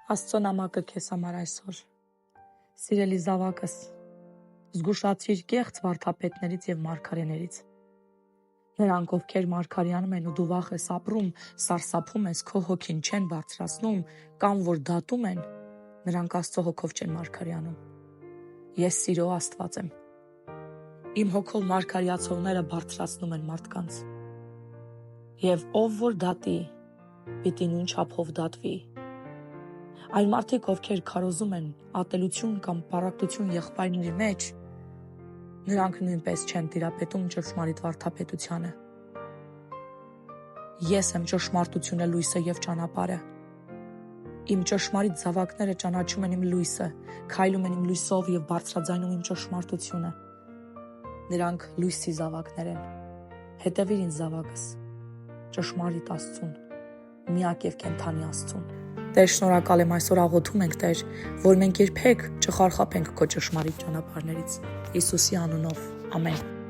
Աստծո նամակը քեզ համար այսօր։ Սիրելի զավակս, զգուշացիր կեղծ վարդապետներից եւ մարգարեներից։ Նրանք, ովքեր մարգարեանում են ու դու վախ ես ապրում, սարսափում ես, քո հոգին չեն բարձրացնում կամ որ դատում են, նրանք Աստծո հոգով չեն մարգարեանում։ Ես սիրո Աստված եմ։ Իմ հոգով մարգարեացողները բարձրացնում են մարդկանց։ Եվ ով որ դատի, պիտի նույն չափով դատվի։ Այն մարդիկ, ովքեր քարոզում են ատելություն կամ պառակտություն եղբայրների մեջ, նրանք նույնպես չեն տիրապետում ճշմարիտ վարդապետությանը։ Ես եմ ճշմարտությունը, լույսը եւ ճանապարհը։ Իմ ճշմարիտ զավակները ճանաչում են իմ լույսը, քայլում են իմ լույսով եւ բարձրաձայնում իմ ճշմարտությունը։ Նրանք լույսի զավակներ են։ Հետևիր ինձ, զավակս, ճշմարիտ Աստծուն, միակ եւ կենթանի Աստծուն։ Տեր, շնորհակալ եմ, այսօր աղոթում ենք, Տեր, որ մենք երբեք չխարխափենք քո ճշմարիտ ճանապարհներից։ Հիսուսի անունով, ամեն։